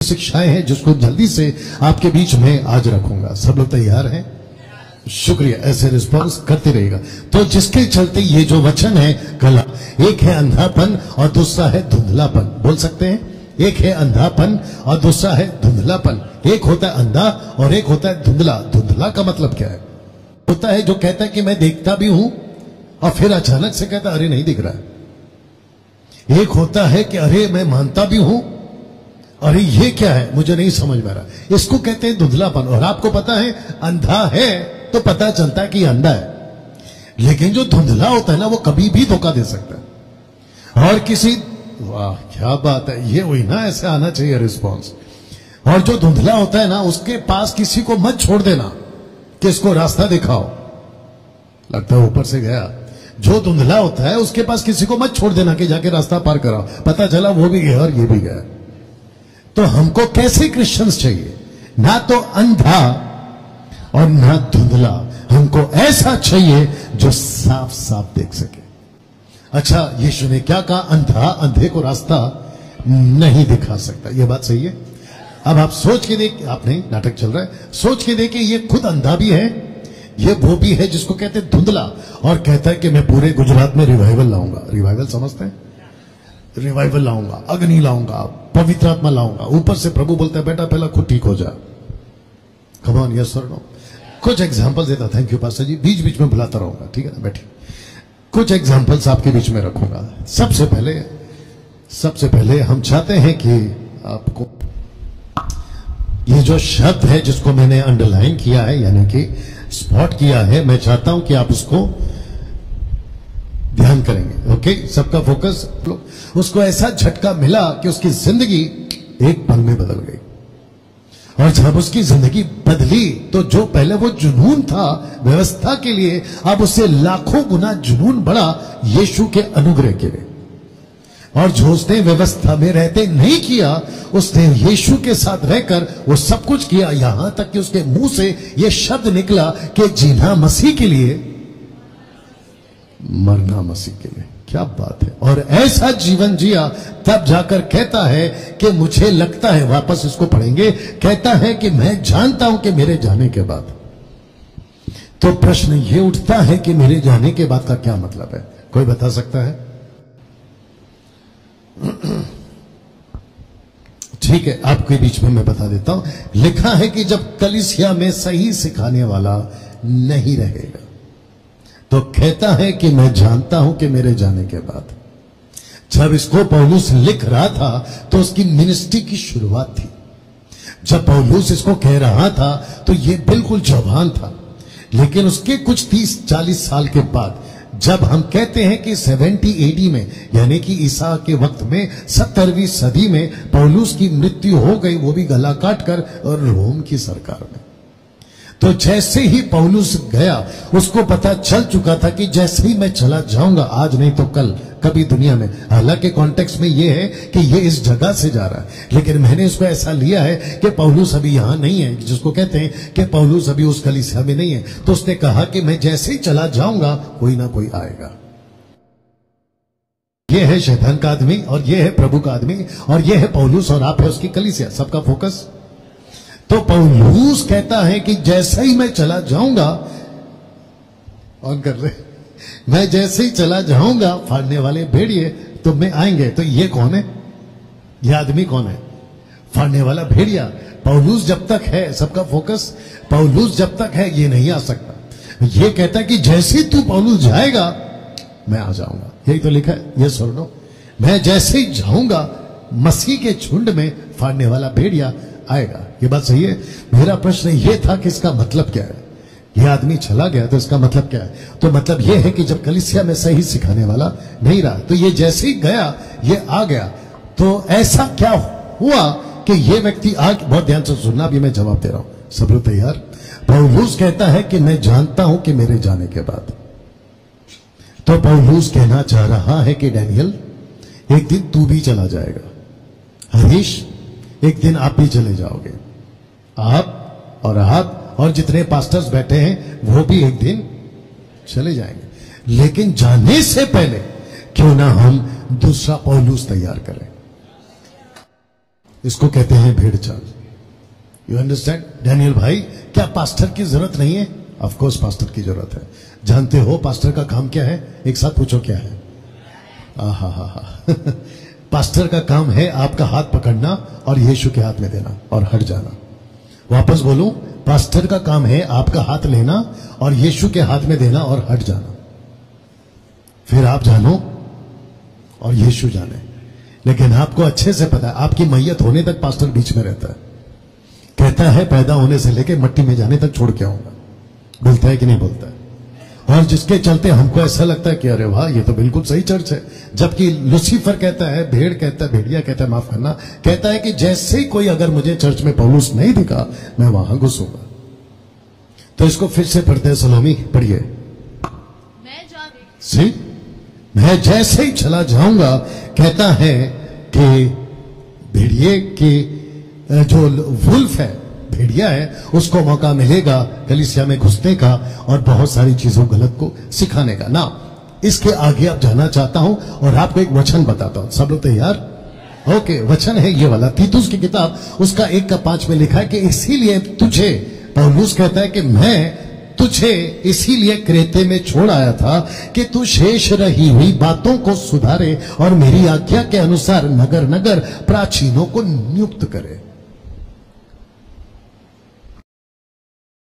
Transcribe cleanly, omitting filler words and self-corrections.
शिक्षाएं हैं जिसको जल्दी से आपके बीच में आज रखूंगा। सब लोग तैयार हैं? शुक्रिया, ऐसे रिस्पॉन्स करते रहेगा। तो जिसके चलते ये जो वचन है कला, एक है अंधापन और दूसरा है धुंधलापन। बोल सकते हैं? एक है अंधापन और दूसरा है धुंधलापन। एक होता है अंधा और एक होता है धुंधला। धुंधला का मतलब क्या है? होता है जो कहता है कि मैं देखता भी हूं और फिर अचानक से कहता अरे नहीं दिख रहा है। एक होता है कि अरे मैं मानता भी हूं, अरे ये क्या है मुझे नहीं समझ में आ रहा। इसको कहते हैं धुंधलापन। और आपको पता है अंधा है तो पता चलता है कि अंधा है, लेकिन जो धुंधला होता है ना वो कभी भी धोखा दे सकता है। और किसी, वाह क्या बात है, ये हुई ना, ऐसे आना चाहिए रिस्पॉन्स। और जो धुंधला होता है ना उसके पास किसी को मत छोड़ देना कि इसको रास्ता दिखाओ, लगता है ऊपर से गया। जो धुंधला होता है उसके पास किसी को मत छोड़ देना कि जाके रास्ता पार कराओ, पता चला वो भी गया और ये भी गया। तो हमको कैसे क्रिश्चियंस चाहिए? ना तो अंधा और ना धुंधला, हमको ऐसा चाहिए जो साफ साफ देख सके। अच्छा, यीशु ने क्या कहा? अंधा अंधे को रास्ता नहीं दिखा सकता। यह बात सही है। अब आप सोच के देख, आपने नाटक चल रहा है, सोच के देखिए, ये खुद अंधा भी है, ये वो भी है जिसको कहते हैं धुंधला, और कहता है कि मैं पूरे गुजरात में रिवाइवल लाऊंगा। रिवाइवल समझते हैं? रिवाइवल लाऊंगा, अग्नि लाऊंगा, पवित्र आत्मा लाऊंगा। ऊपर से प्रभु बोलता है बेटा पहला खुद ठीक हो जा। कम ऑन, यस और नो? कुछ एग्जांपल्स देता। थैंक यू पास्टर जी, बीच बीच में बुलाता रहूंगा, ठीक है? बैठिए, कुछ एग्जांपल्स आपके बीच में रखूंगा। सबसे पहले हम चाहते हैं कि आपको ये जो शब्द है जिसको मैंने अंडरलाइन किया है, यानी कि स्पॉट किया है, मैं चाहता हूं कि आप उसको ध्यान करेंगे। ओके, सबका फोकस। उसको ऐसा झटका मिला कि उसकी जिंदगी एक पल में बदल गई। और जब उसकी जिंदगी बदली तो जो पहले वो जुनून था व्यवस्था के लिए, अब उससे लाखों गुना जुनून बढ़ा यीशु के अनुग्रह के लिए। और जो उसने व्यवस्था में रहते नहीं किया, उसने यीशु के साथ रहकर वो सब कुछ किया। यहां तक कि उसके मुंह से ये शब्द निकला कि जीना मसीह के लिए, मरना मसीह के लिए। क्या बात है! और ऐसा जीवन जिया, तब जाकर कहता है कि मुझे लगता है, वापस इसको पढ़ेंगे, कहता है कि मैं जानता हूं कि मेरे जाने के बाद। तो प्रश्न ये उठता है कि मेरे जाने के बाद का क्या मतलब है? कोई बता सकता है? ठीक है, आपके बीच में मैं बता देता हूं। लिखा है कि जब कलीसिया में सही सिखाने वाला नहीं रहेगा, तो कहता है कि मैं जानता हूं कि मेरे जाने के बाद। जब इसको पौलुस लिख रहा था तो उसकी मिनिस्ट्री की शुरुआत थी। जब पौलुस इसको कह रहा था तो ये बिल्कुल जवान था, लेकिन उसके कुछ 30-40 साल के बाद, जब हम कहते हैं कि 70 AD में, यानी कि ईसा के वक्त में 70वीं सदी में पौलुस की मृत्यु हो गई, वो भी गला काटकर, और रोम की सरकार में। तो जैसे ही पौलुस गया, उसको पता चल चुका था कि जैसे ही मैं चला जाऊंगा, आज नहीं तो कल, कभी दुनिया में। हालांकि कॉन्टेक्स्ट में यह है कि ये इस जगह से जा रहा है, लेकिन मैंने इसको ऐसा लिया है कि पौलुस अभी यहां नहीं है, जिसको कहते हैं कि पौलुस अभी उस कलीसिया में नहीं है। तो उसने कहा कि मैं जैसे ही चला जाऊंगा कोई ना कोई आएगा। ये है शैतान का आदमी और ये है प्रभु का आदमी, और ये है पौलुस और आप है उसकी कलीसिया। सबका फोकस। तो पौलुस कहता है कि जैसे ही मैं चला जाऊंगा, ऑन कर रहे, मैं जैसे ही चला जाऊंगा फाड़ने वाले भेड़िए तुम में आएंगे। तो ये कौन है? ये आदमी कौन है? फाड़ने वाला भेड़िया। पौलुस जब तक है, सबका फोकस, पौलुस जब तक है ये नहीं आ सकता। ये कहता है कि जैसे ही तू पौलुस जाएगा मैं आ जाऊंगा। यही तो लिखा है, ये सुन लो, मैं जैसे ही जाऊंगा मसीह के झुंड में फाड़ने वाला भेड़िया आएगा। ये बात सही है। मेरा प्रश्न ये था कि इसका मतलब क्या है? ये आदमी चला गया तो इसका मतलब क्या है? तो मतलब ये है कि जब कलीसिया में सही सिखाने वाला नहीं रहा, तो ये जैसे ही गया ये आ गया। तो ऐसा क्या हुआ कि ये व्यक्ति आज, बहुत ध्यान से सुनना, भी मैं जवाब दे रहा हूं, सब लोग तैयार? पौलुस कहता है कि मैं जानता हूं कि मेरे जाने के बाद। तो पौलुस कहना चाह रहा है कि डैनियल, एक दिन तू भी चला जाएगा। हरीश, एक दिन आप भी चले जाओगे। आप और जितने पास्टर्स बैठे हैं वो भी एक दिन चले जाएंगे। लेकिन जाने से पहले क्यों ना हम दूसरा पौलुस तैयार करें? इसको कहते हैं भेड़ चाल। यू अंडरस्टैंड डैनियल भाई? क्या पास्टर की जरूरत नहीं है? ऑफ कोर्स पास्टर की जरूरत है। जानते हो पास्टर का काम क्या है? एक साथ पूछो क्या है? आहा पास्टर का काम है आपका हाथ पकड़ना और यीशु के हाथ में देना और हट जाना। वापस बोलूं, पास्टर का काम है आपका हाथ लेना और यीशु के हाथ में देना और हट जाना। फिर आप जानो और यीशु जाने। लेकिन आपको अच्छे से पता है आपकी मैयत होने तक पास्टर बीच में रहता है। कहता है पैदा होने से लेके मट्टी में जाने तक छोड़ के आऊंगा। बोलता है कि नहीं बोलता है? और जिसके चलते हमको ऐसा लगता है कि अरे वाह ये तो बिल्कुल सही चर्च है, जबकि लूसीफर कहता है, भेड़ कहता है, भेड़िया कहता है, माफ करना, कहता है कि जैसे ही कोई अगर मुझे चर्च में पौलुस नहीं दिखा मैं वहां घुसूंगा। तो इसको फिर से पढ़ते हैं। सलोमी पढ़िए। मैं जैसे ही चला जाऊंगा, कहता है कि भेड़िए की जो वुल्फ है, भेड़िया है, उसको मौका मिलेगा कलीसिया में घुसने का और बहुत सारी चीजों गलत को सिखाने का। ना इसके आगे अब जाना चाहता हूं और आपको एक वचन बताता हूं। सब लोग तैयार? ओके, वचन है ये वाला, तीतुस की किताब उसका 1:5 में लिखा है कि इसीलिए तुझे, पौलुस कहता है कि मैं तुझे इसीलिए क्रेते में छोड़ आया था कि तू शेष रही हुई बातों को सुधारे और मेरी आज्ञा के अनुसार नगर नगर प्राचीनों को नियुक्त करे।